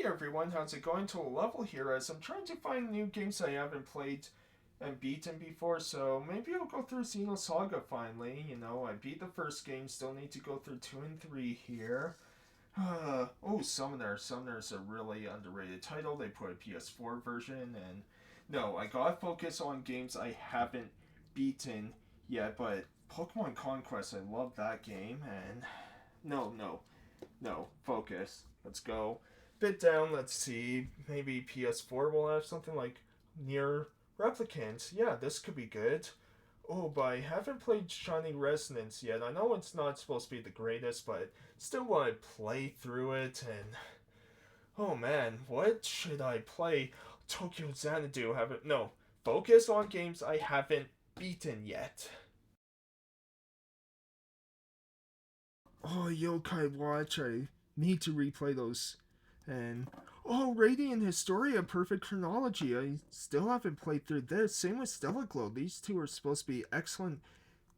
everyone, how's it going? To a level here as I'm trying to find new games I haven't played and beaten before, so maybe I'll go through Xenosaga finally. You know, I beat the first game, still need to go through 2 and 3 here. Oh, Summoner. Summoner's a really underrated title. They put a PS4 version, and no, I gotta focus on games I haven't beaten yet, but Pokemon Conquest, I love that game, and no, focus. Let's go. Bit down, let's see. Maybe PS4 will have something like Near Replicant. Yeah, this could be good. Oh, but I haven't played Shining Resonance yet. I know it's not supposed to be the greatest, but still want to play through it. And oh man, what should I play? Tokyo Xanadu. Haven't no. Focus on games I haven't beaten yet. Oh, Yokai Watch. I need to replay those. And oh, Radiant Historia Perfect Chronology. I still haven't played through this. Same with Stellar Glow. These two are supposed to be excellent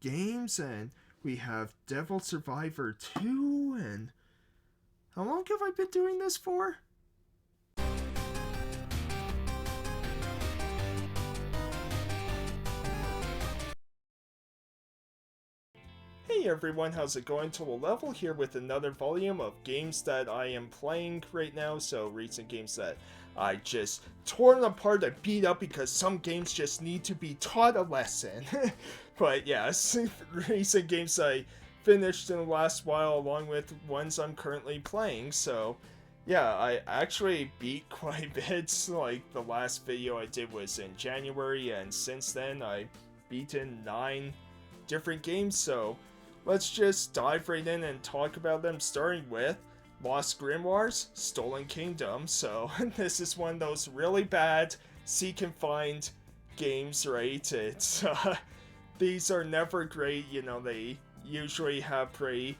games. And we have Devil Survivor 2. And how long have I been doing this for? Hey everyone, how's it going? To a level here with another volume of games that I am playing right now. So recent games that I just torn apart and beat up because some games just need to be taught a lesson. But yes, recent games I finished in the last while along with ones I'm currently playing. So yeah, I actually beat quite a bit. Like the last video I did was in January, and since then I've beaten 9 different games. So let's just dive right in and talk about them, starting with Lost Grimoires, Stolen Kingdom. So this is one of those really bad seek and find games, right? It's these are never great. You know, they usually have pretty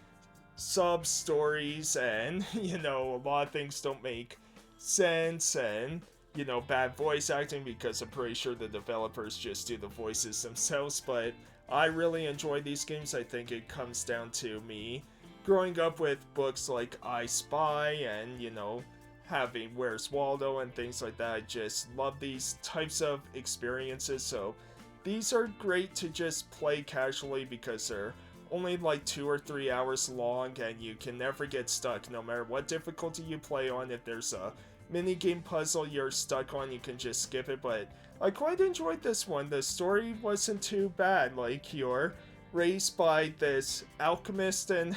sub stories, and you know, a lot of things don't make sense, and you know, bad voice acting because I'm pretty sure the developers just do the voices themselves. But I really enjoy these games. I think it comes down to me growing up with books like I Spy and, you know, having Where's Waldo and things like that. I just love these types of experiences. So these are great to just play casually because they're only like 2 or 3 hours long, and you can never get stuck no matter what difficulty you play on. If there's a minigame puzzle you're stuck on, you can just skip it. But I quite enjoyed this one. The story wasn't too bad. Like, you're raised by this alchemist and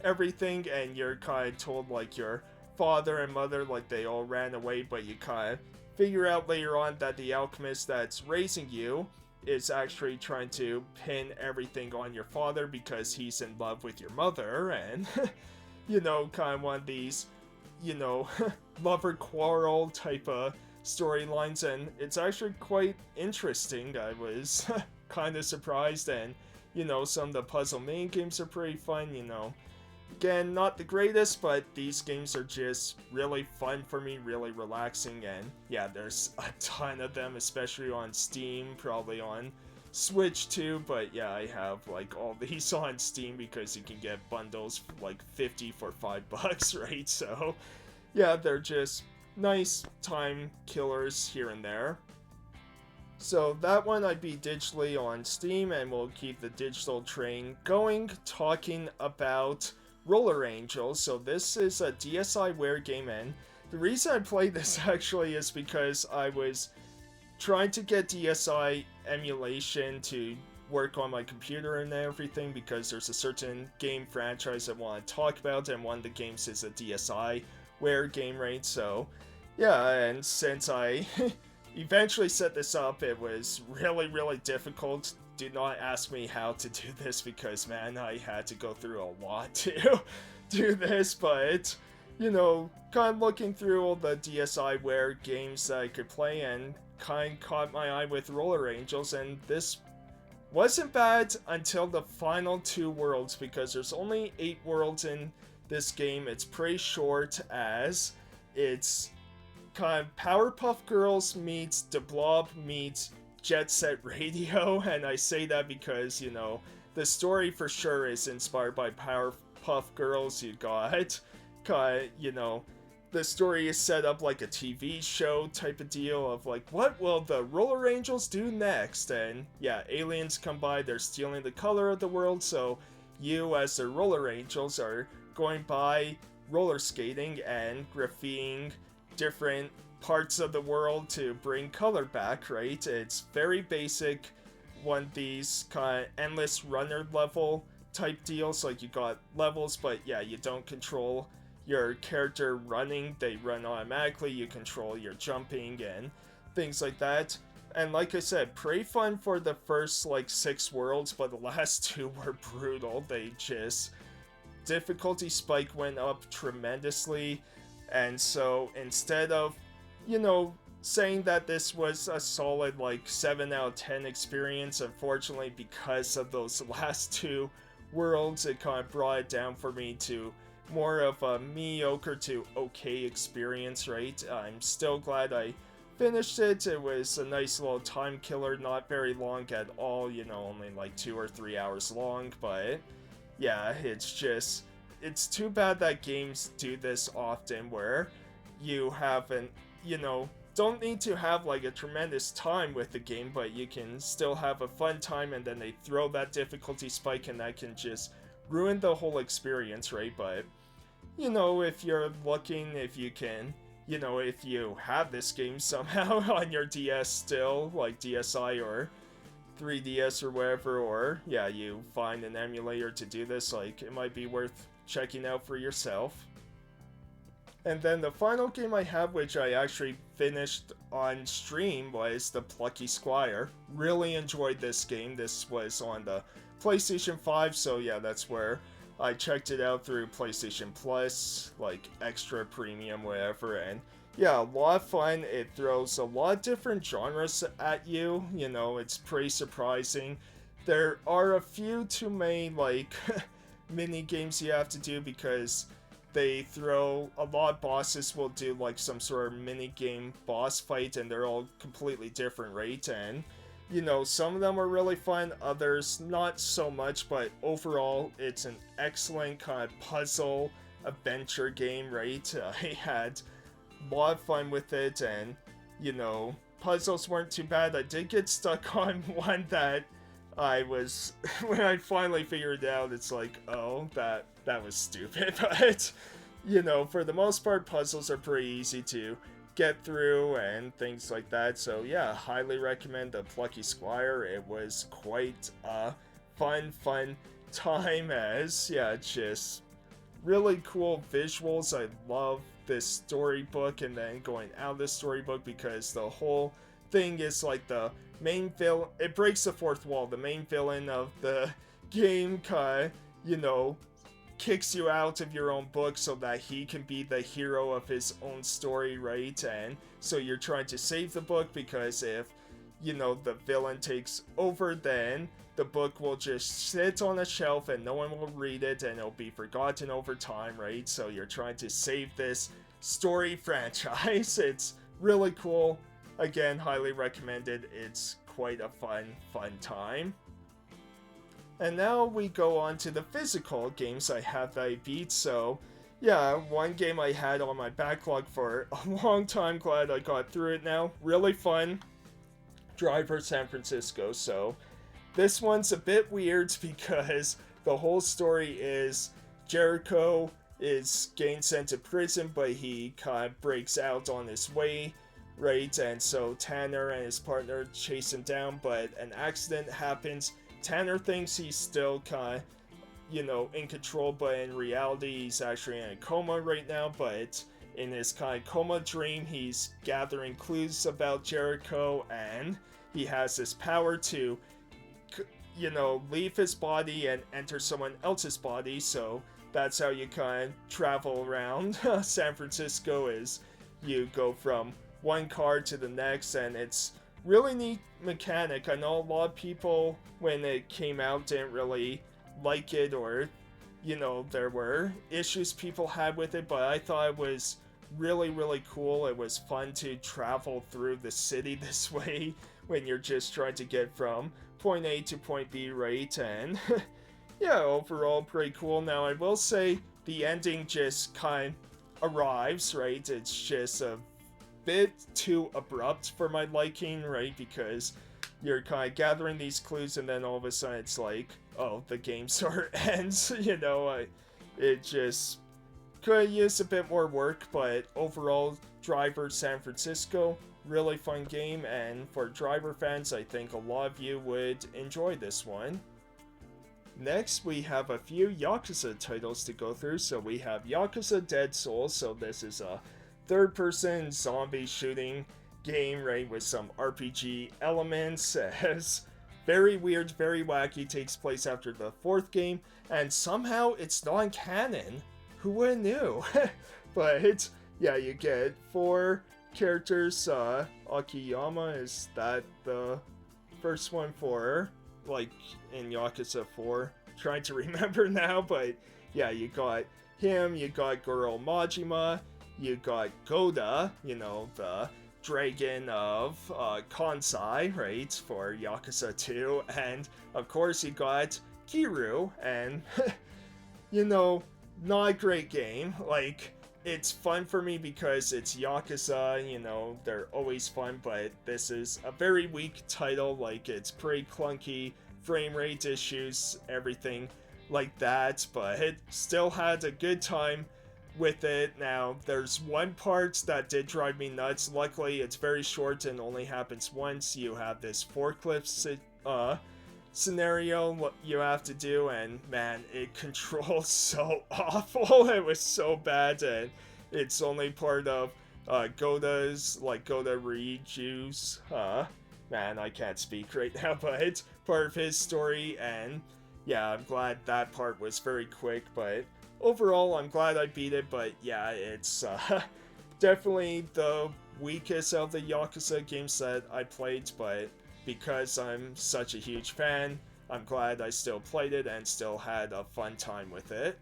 everything, and you're kind of told like your father and mother, like, they all ran away, but you kind of figure out later on that the alchemist that's raising you is actually trying to pin everything on your father because he's in love with your mother, and you know, kind of one of these, you know, lover quarrel type of storylines, and it's actually quite interesting. I was kind of surprised, and you know, some of the puzzle main games are pretty fun. You know, again, not the greatest, but these games are just really fun for me, really relaxing. And yeah, there's a ton of them, especially on Steam, probably on Switch too. But yeah, I have like all these on Steam because you can get bundles for like 50 for $5, right? So yeah, they're just nice time killers here and there. So that one I'd be digitally on Steam, and we'll keep the digital train going, talking about Roller Angels. So this is a DSiWare game, and the reason I played this actually is because I was trying to get DSi emulation to work on my computer and everything, because there's a certain game franchise I want to talk about, and one of the games is a DSiWare game, right? So yeah, and since I eventually set this up, it was really difficult. Do not ask me how to do this because, man, I had to go through a lot to do this. But, you know, kind of looking through all the DSiWare games that I could play, and kind of caught my eye with Roller Angels, and this wasn't bad until the final 2 worlds, because there's only 8 worlds in this game. It's pretty short, as it's kind of Powerpuff Girls meets The Blob meets Jet Set Radio, and I say that because, you know, the story for sure is inspired by Powerpuff Girls. You got, you know, the story is set up like a TV show type of deal of like, what will the roller angels do next? And yeah, aliens come by, they're stealing the color of the world, so you as the roller angels are going by roller skating and graffitiing different parts of the world to bring color back, right? It's very basic, one of these kind of endless runner level type deals, like you got levels, but yeah, you don't control your character running, they run automatically, you control your jumping and things like that. And like I said, pretty fun for the first like 6 worlds, but the last 2 were brutal. They just, difficulty spike went up tremendously, and so instead of, you know, saying that this was a solid like 7 out of 10 experience, unfortunately because of those last 2 worlds, it kind of brought it down for me to more of a mediocre to okay experience, right? I'm still glad I finished it. It was a nice little time killer, not very long at all, you know, only like 2 or 3 hours long, but yeah, it's just, it's too bad that games do this often where you haven't, you know, don't need to have like a tremendous time with the game, but you can still have a fun time, and then they throw that difficulty spike and that can just ruin the whole experience, right? But you know, if you're looking, if you can, you know, if you have this game somehow on your DS still, like DSi or 3DS or whatever, or yeah, you find an emulator to do this, like it might be worth checking out for yourself. And then the final game I have, which I actually finished on stream, was the Plucky Squire. Really enjoyed this game. This was on the PlayStation 5, so yeah, that's where I checked it out through PlayStation Plus, like extra premium, whatever, and yeah, a lot of fun. It throws a lot of different genres at you, you know, it's pretty surprising. There are a few too many, like, mini games you have to do because they throw, a lot of bosses will do like some sort of mini game boss fight, and they're all completely different, right? And you know, some of them are really fun, others not so much, but overall, it's an excellent kind of puzzle adventure game, right? I had a lot of fun with it, and, you know, puzzles weren't too bad. I did get stuck on one that I was, when I finally figured it out, it's like, oh, that was stupid, but, you know, for the most part, puzzles are pretty easy to get through and things like that. So yeah, highly recommend the Plucky Squire. It was quite a fun time, as yeah, just really cool visuals. I love this storybook, and then going out of the storybook, because the whole thing is like the main villain, it breaks the fourth wall. The main villain of the game kind, you know, kicks you out of your own book so that he can be the hero of his own story, right? And so you're trying to save the book, because if, you know, the villain takes over, then the book will just sit on a shelf and no one will read it, and it'll be forgotten over time, right? So you're trying to save this story franchise. It's really cool. Again, highly recommended. It's quite a fun time. And now we go on to the physical games I have that I beat. So yeah, one game I had on my backlog for a long time, glad I got through it now. Really fun. Driver San Francisco. So this one's a bit weird because the whole story is Jericho is getting sent to prison, but he kind of breaks out on his way, right? And so Tanner and his partner chase him down, but an accident happens. Tanner thinks he's still kind of, you know, in control, but in reality he's actually in a coma right now. But in his kind of coma dream, he's gathering clues about Jericho, and he has this power to, you know, leave his body and enter someone else's body. So that's how you kind of travel around San Francisco, is you go from one car to the next, and it's really neat mechanic. I know a lot of people, when it came out, didn't really like it, or, you know, there were issues people had with it, but I thought it was really cool. It was fun to travel through the city this way when you're just trying to get from point A to point B, right? And yeah, overall pretty cool. Now I will say the ending just kind of arrives, right, it's just a bit too abrupt for my liking, right, because you're kind of gathering these clues and then all of a sudden it's like, oh, the game sort of ends, it just could use a bit more work, but overall, Driver San Francisco, really fun game, and for Driver fans, I think a lot of you would enjoy this one. Next, we have a few Yakuza titles to go through. So we have Yakuza Dead Souls, so this is a third-person zombie shooting game, right, with some RPG elements. As very weird, very wacky, takes place after the fourth game, and somehow it's non-canon. Who would have knew? But yeah, you get 4 characters. Akiyama, is that the first one for, like, in Yakuza 4? Trying to remember now, but yeah, you got him, you got Goro Majima, you got Goda, the dragon of Kansai, right, for Yakuza 2, and of course you got Kiryu, and not a great game. Like, it's fun for me because it's Yakuza, they're always fun, but this is a very weak title. Like, it's pretty clunky, frame rate issues, everything like that, but it still had a good time with it. Now, there's one part that did drive me nuts. Luckily, it's very short and only happens once. You have this forklift scenario what you have to do, and man, it controls so awful. It was so bad, and it's only part of Goda's, like, Goda Ryuju's, man, I can't speak right now, but it's part of his story, and yeah, I'm glad that part was very quick, but overall, I'm glad I beat it. But yeah, it's definitely the weakest of the Yakuza games that I played, but because I'm such a huge fan, I'm glad I still played it and still had a fun time with it.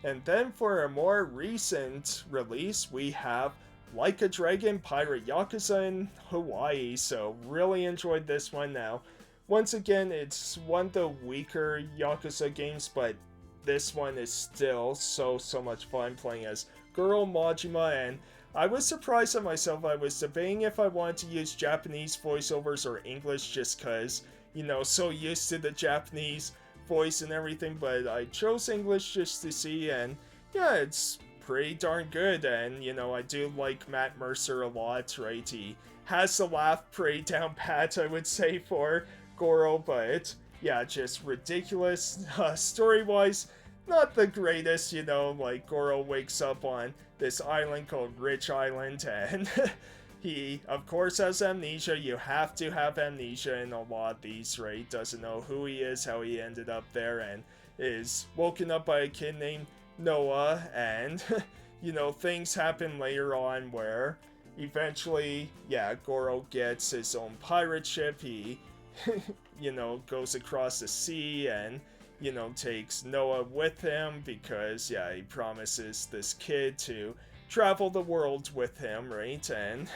And then for a more recent release, we have Like a Dragon Pirate Yakuza in Hawaii, so really enjoyed this one. Now, once again, it's one of the weaker Yakuza games, but this one is still so much fun playing as Goro Majima, and I was surprised at myself. I was debating if I wanted to use Japanese voiceovers or English just cause, so used to the Japanese voice and everything, but I chose English just to see, and yeah, it's pretty darn good. And I do like Matt Mercer a lot, right? He has the laugh pretty down pat, I would say, for Goro, but yeah, just ridiculous. Story-wise, not the greatest, like Goro wakes up on this island called Rich Island, and he, of course, has amnesia. You have to have amnesia in a lot of these, right? Doesn't know who he is, how he ended up there, and is woken up by a kid named Noah, and, things happen later on where eventually, yeah, Goro gets his own pirate ship. He, goes across the sea and, takes Noah with him because, yeah, he promises this kid to travel the world with him, right? And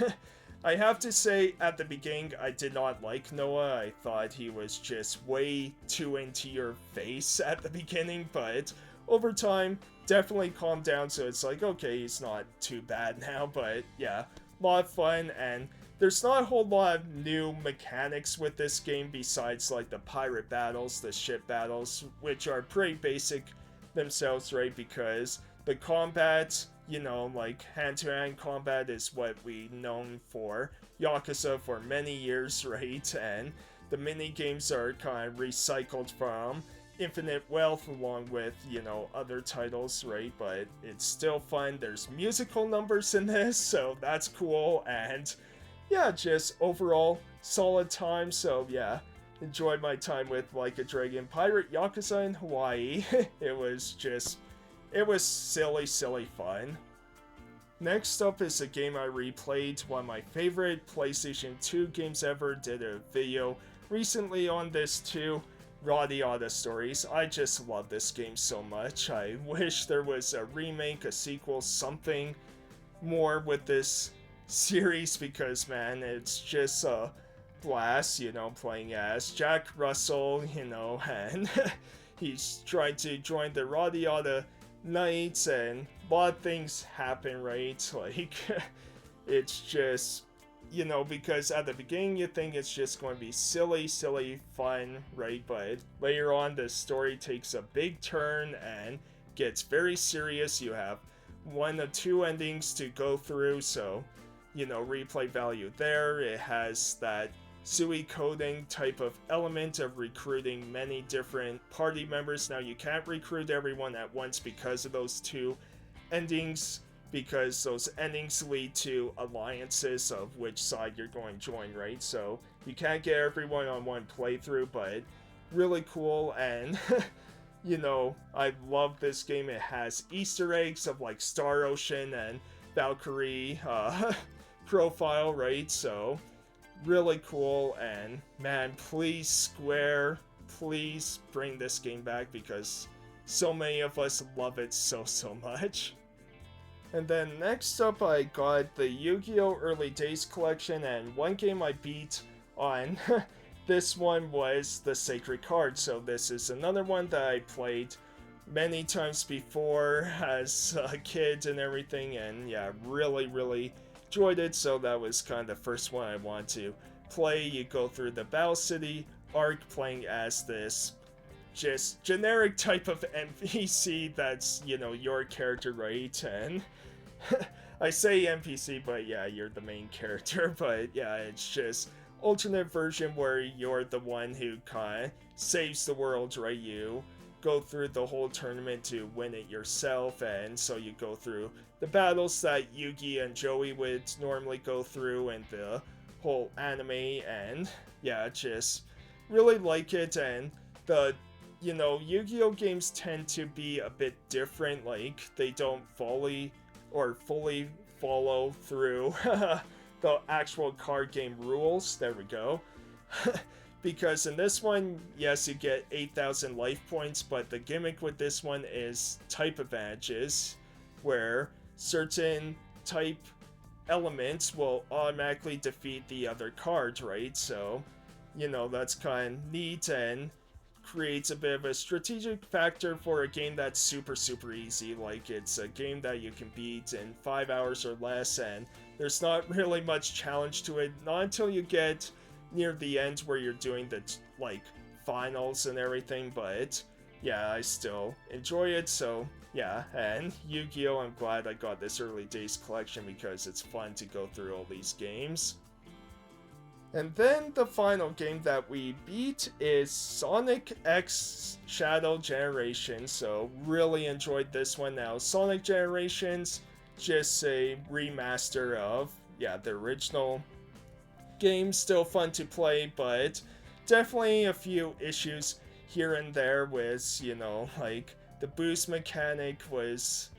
I have to say, at the beginning, I did not like Noah. I thought he was just way too into your face at the beginning, but over time, definitely calmed down, so it's like, okay, he's not too bad now, but yeah, a lot of fun, and there's not a whole lot of new mechanics with this game besides, like, the pirate battles, the ship battles, which are pretty basic themselves, right? Because the combat, like, hand-to-hand combat is what we've known for Yakuza for many years, right? And the mini-games are kind of recycled from Infinite Wealth along with, other titles, right? But it's still fun. There's musical numbers in this, so that's cool, and yeah, just overall solid time. So yeah, enjoyed my time with Like a Dragon Pirate Yakuza in Hawaii. It was silly fun. Next up is a game I replayed, one of my favorite PlayStation 2 games ever. Did a video recently on this too, Radiata Stories. I just love this game so much. I wish there was a remake, a sequel, something more with this series, because man, it's just a blast, playing as Jack Russell, and he's trying to join the Radiata Knights, and a lot of things happen, right? Like, it's just, because at the beginning you think it's just going to be silly fun, right? But later on, the story takes a big turn and gets very serious. You have one of two endings to go through, so, replay value there. It has that SUI coding type of element of recruiting many different party members. Now, you can't recruit everyone at once because of those two endings, because those endings lead to alliances of which side you're going to join, right? So you can't get everyone on one playthrough, but really cool. And I love this game. It has Easter eggs of like Star Ocean and Valkyrie profile, right? So really cool. And man, please Square, please bring this game back, because so many of us love it so much. And then next up, I got the Yu-Gi-Oh! Early Days collection, and one game I beat on this one was the Sacred Card. So this is another one that I played many times before as a kid and everything, and yeah, really enjoyed it. So that was kind of the first one I wanted to play. You go through the Battle City arc playing as this just generic type of NPC that's, your character, right? And I say NPC, but yeah, you're the main character. But yeah, it's just alternate version where you're the one who kind of saves the world, right? You go through the whole tournament to win it yourself, and so you go through the battles that Yugi and Joey would normally go through in the whole anime. And yeah, just really like it. And the Yu-Gi-Oh! Games tend to be a bit different. Like, they don't fully follow through the actual card game rules. There we go. Because in this one, yes, you get 8,000 life points, but the gimmick with this one is type advantages, where certain type elements will automatically defeat the other cards, right? So, that's kind of neat and creates a bit of a strategic factor for a game that's super easy. Like, it's a game that you can beat in 5 hours or less, and there's not really much challenge to it, not until you get near the end where you're doing the finals and everything. But yeah, I still enjoy it. So yeah, and Yu-Gi-Oh! I'm glad I got this Early Days collection, because it's fun to go through all these games. And then the final game that we beat is Sonic X Shadow Generations. So really enjoyed this one. Now, Sonic Generations, just a remaster of, the original game. Still fun to play, but definitely a few issues here and there with, like the boost mechanic was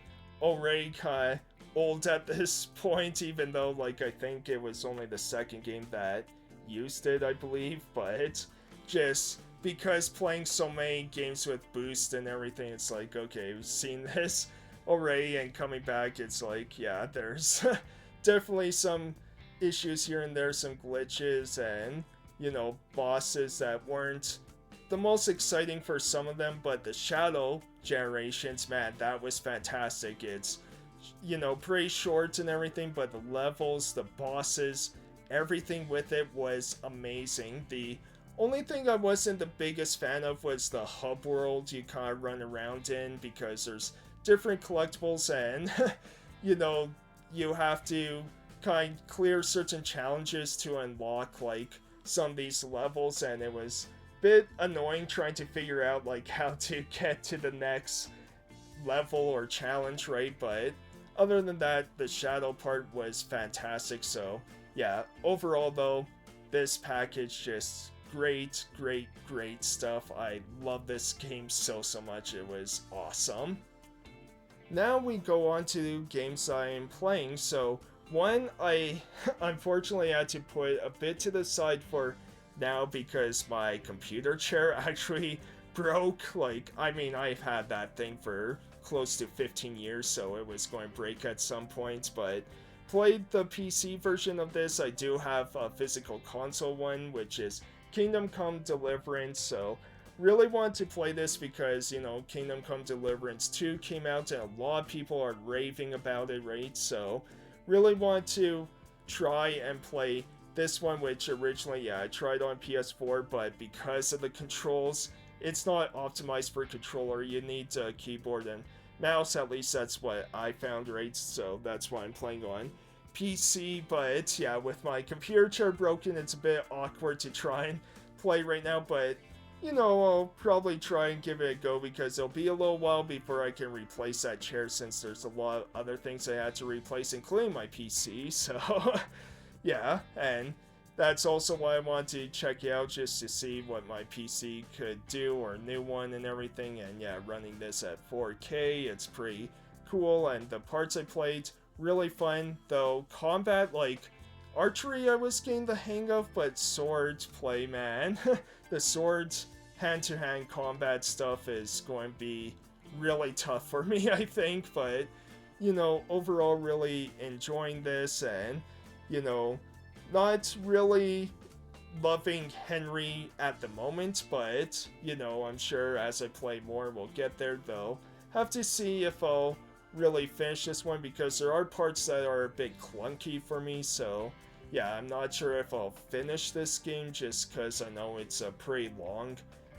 already kind of old at this point, even though I think it was only the second game that used it, I believe. But just because playing so many games with boost and everything, it's like, okay, we've seen this already, and coming back, it's like, yeah, there's definitely some issues here and there, some glitches, and bosses that weren't the most exciting for some of them. But the Shadow Generations, man, that was fantastic. It's pretty short and everything, but the levels, the bosses, everything with it was amazing. The only thing I wasn't the biggest fan of was the hub world you kind of run around in, because there's different collectibles, and you have to kind of clear certain challenges to unlock some of these levels, and it was a bit annoying trying to figure out how to get to the next level or challenge, right? But other than that, the shadow part was fantastic. So yeah, overall though, this package just great stuff. I love this game so much. It was awesome. Now we go on to games I am playing. So one I unfortunately had to put a bit to the side for now, because my computer chair actually broke. I've had that thing for close to 15 years, so it was going to break at some point. But played the PC version of this. I do have a physical console one, which is Kingdom Come Deliverance. So really want to play this because, you know, Kingdom Come Deliverance 2 came out and a lot of people are raving about it, right? So, really want to try and play this one, which originally, yeah, I tried on PS4, but because of the controls, it's not optimized for controller. You need a keyboard and mouse, at least that's what I found, right? So that's why I'm playing on PC, but yeah, with my computer chair broken, it's a bit awkward to try and play right now, but you know, I'll probably try and give it a go because it'll be a little while before I can replace that chair since there's a lot of other things I had to replace, including my PC, so yeah, and that's also why I want to check it out just to see what my PC could do, or a new one and everything, and yeah, running this at 4K, it's pretty cool, and the parts I played, really fun, though combat, like, archery I was getting the hang of, but swords play, man, the swords hand-to-hand combat stuff is going to be really tough for me, I think, but, you know, overall really enjoying this, and, you know, not really loving Henry at the moment, but, you know, I'm sure as I play more we'll get there, though. Have to see if I'll really finish this one because there are parts that are a bit clunky for me, so yeah, I'm not sure if I'll finish this game just because I know it's a pretty long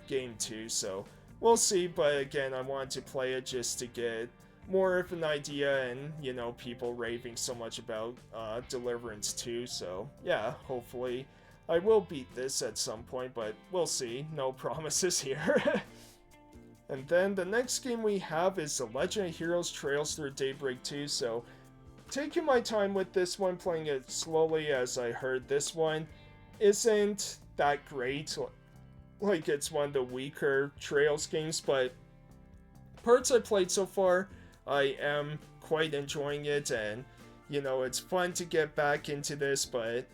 game too, so we'll see, but again, I wanted to play it just to get more of an idea, and, you know, people raving so much about Deliverance 2, so yeah, hopefully I will beat this at some point, but we'll see, no promises here. And then the next game we have is The Legend of Heroes Trails Through Daybreak 2, so taking my time with this one, playing it slowly, as I heard this one isn't that great, like it's one of the weaker Trails games, but parts I played so far, I am quite enjoying it, and, you know, it's fun to get back into this, but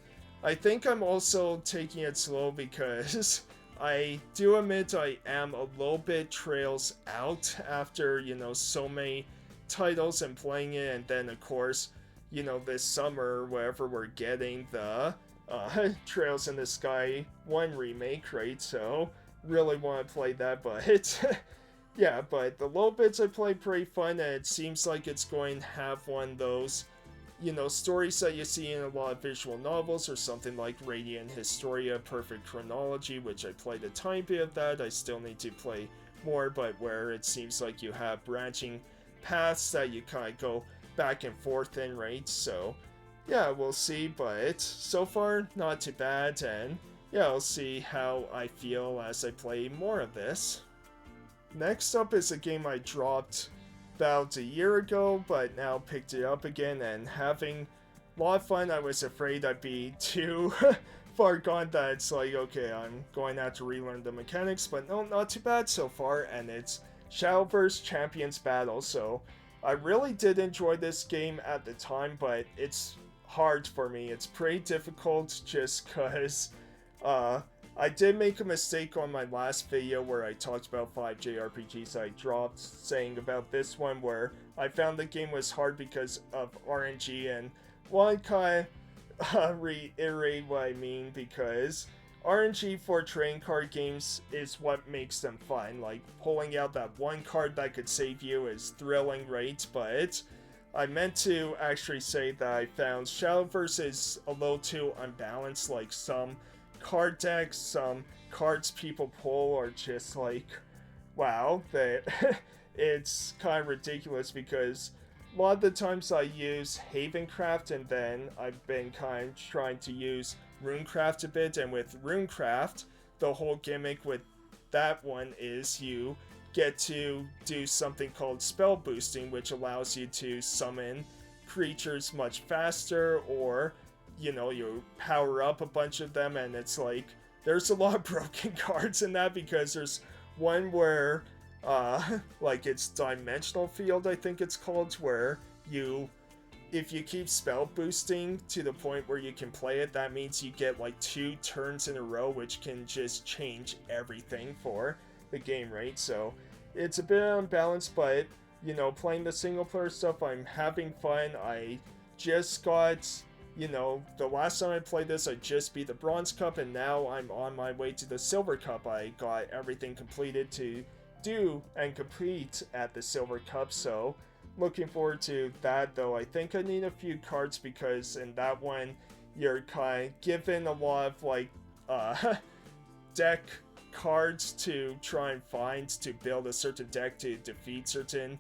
I think I'm also taking it slow because I do admit I am a little bit Trails out after, you know, so many titles and playing it, and then of course, you know, this summer, wherever we're getting the Trails in the Sky 1 remake, right? So, really want to play that, but yeah, but the little bits I played pretty fun, and it seems like it's going to have one of those, you know, stories that you see in a lot of visual novels, or something like Radiant Historia Perfect Chronology, which I played a tiny bit of that. I still need to play more, but where it seems like you have branching paths that you kind of go back and forth in, right? So yeah, we'll see, but so far not too bad, and yeah, I'll see how I feel as I play more of this. Next up is a game I dropped about a year ago, but now picked it up again and having a lot of fun. I was afraid I'd be too far gone that it's like, okay, I'm going to have to relearn the mechanics, but no, not too bad so far, and it's Shadowverse Champions Battle. So I really did enjoy this game at the time, but it's hard for me. It's pretty difficult just because I did make a mistake on my last video where I talked about 5 JRPGs I dropped, saying about this one where I found the game was hard because of RNG, and want to kind of reiterate what I mean, because RNG for trading card games is what makes them fun. Like, pulling out that one card that could save you is thrilling, right? But I meant to actually say that I found Shadowverse is a little too unbalanced. Like, some card decks, some cards people pull are just like, wow, that it's kind of ridiculous, because a lot of the times I use Havencraft, and then I've been kind of trying to use Runecraft a bit, and with Runecraft, the whole gimmick with that one is you get to do something called spell boosting, which allows you to summon creatures much faster, or, you know, you power up a bunch of them, and it's like, there's a lot of broken cards in that, because there's one where, like, it's Dimensional Field, I think it's called, where if you keep spell boosting to the point where you can play it, that means you get like 2 turns in a row, which can just change everything for the game, right? So it's a bit unbalanced, but, you know, playing the single player stuff, I'm having fun. I just got you know, the last time I played this, I just beat the Bronze Cup, and now I'm on my way to the Silver Cup. I got everything completed to do and complete at the Silver Cup, so looking forward to that, though. I think I need a few cards because in that one, you're kind of given a lot of, like, deck cards to try and find to build a certain deck to defeat certain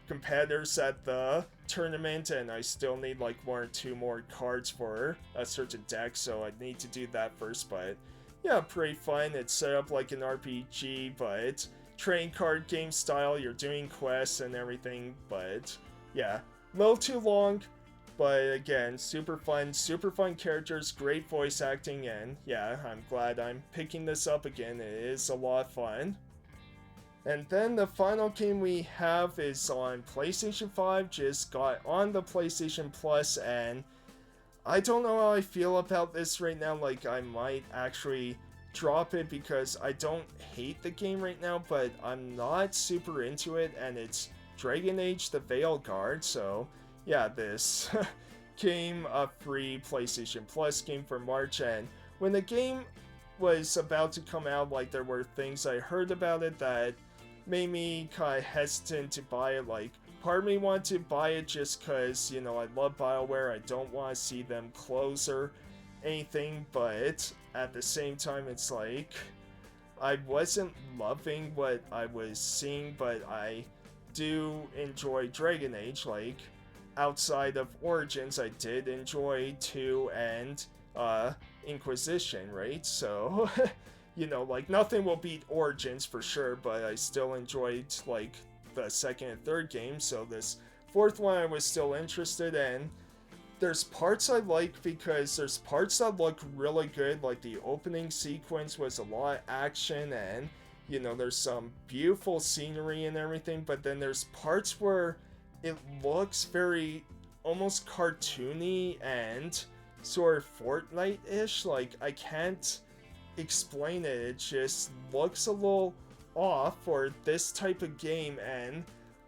competitors at the tournament, and I still need like 1 or 2 more cards for a certain deck, so I need to do that first. But yeah, pretty fun. It's set up like an RPG, but trading card game style. You're doing quests and everything, but yeah, a little too long, but again, super fun characters, great voice acting, and yeah, I'm glad I'm picking this up again. It is a lot of fun. And then the final game we have is on PlayStation 5, just got on the PlayStation Plus, and I don't know how I feel about this right now. Like, I might actually drop it because I don't hate the game right now, but I'm not super into it, and it's Dragon Age the Veilguard, so yeah, this came a free PlayStation Plus game for March, and when the game was about to come out, like, there were things I heard about it that made me kind of hesitant to buy it. Like, part of me wanted to buy it just because, you know, I love BioWare, I don't want to see them close or anything, but at the same time, it's like, I wasn't loving what I was seeing, but I do enjoy Dragon Age. Like, outside of Origins, I did enjoy 2 and Inquisition, right? So you know, like, nothing will beat Origins for sure, but I still enjoyed like the second and third game, so this fourth one I was still interested in. There's parts I like because there's parts that look really good, like the opening sequence was a lot of action, and you know, there's some beautiful scenery and everything, but then there's parts where it looks very almost cartoony and sort of Fortnite-ish. Like, I can't explain it, it just looks a little off for this type of game, and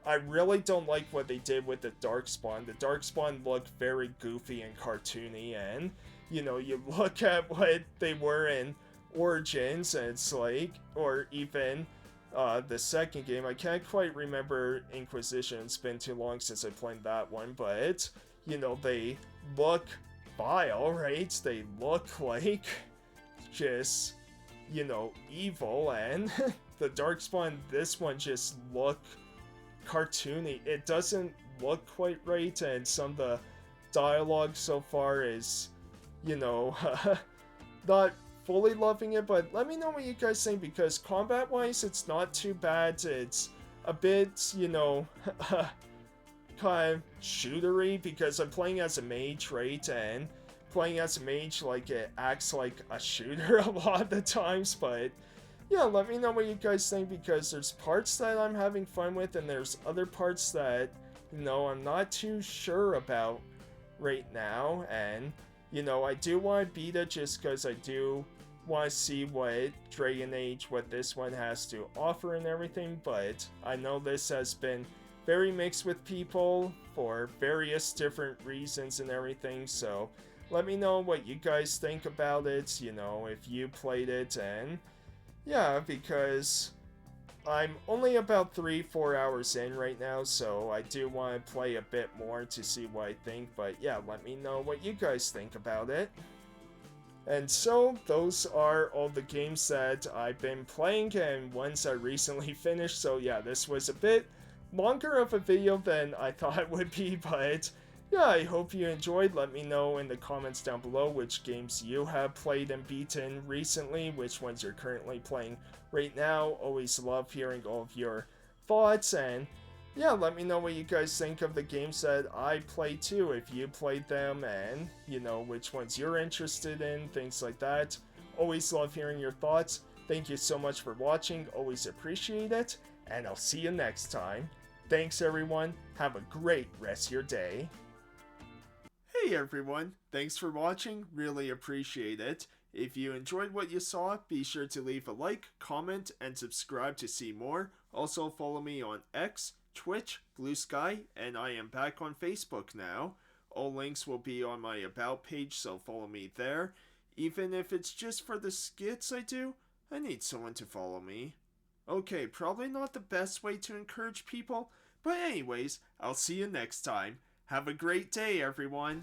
I really don't like what they did with the Darkspawn. The Darkspawn looked very goofy and cartoony, and you know, you look at what they were in Origins, and it's like, or even the second game, I can't quite remember Inquisition, it's been too long since I played that one, but you know, they look vile, right? They look like just, you know, evil, and the Darkspawn, this one just look cartoony. It doesn't look quite right, and some of the dialogue so far is, you know, not fully loving it, but let me know what you guys think, because combat wise it's not too bad. It's a bit, you know, kind of shootery because I'm playing as a mage, right? And playing as a mage, like, it acts like a shooter a lot of the times, but yeah, let me know what you guys think, because there's parts that I'm having fun with, and there's other parts that, you know, I'm not too sure about right now, and you know, I do want to beat it just because I do want to see what Dragon Age, what this one has to offer and everything, but I know this has been very mixed with people for various different reasons and everything, so let me know what you guys think about it, you know, if you played it, and yeah, because I'm only about 3-4 hours in right now, so I do want to play a bit more to see what I think, but yeah, let me know what you guys think about it. And so, those are all the games that I've been playing and ones I recently finished, so yeah, this was a bit longer of a video than I thought it would be, but yeah, I hope you enjoyed. Let me know in the comments down below which games you have played and beaten recently, which ones you're currently playing right now. Always love hearing all of your thoughts, and yeah, let me know what you guys think of the games that I played too, if you played them, and you know, which ones you're interested in, things like that. Always love hearing your thoughts. Thank you so much for watching, always appreciate it, and I'll see you next time. Thanks everyone, have a great rest of your day. Hey everyone, thanks for watching, really appreciate it. If you enjoyed what you saw, be sure to leave a like, comment, and subscribe to see more. Also follow me on X, Twitch, Bluesky, and I am back on Facebook now. All links will be on my About page, so follow me there. Even if it's just for the skits I do, I need someone to follow me. Okay, probably not the best way to encourage people, but anyways, I'll see you next time. Have a great day, everyone!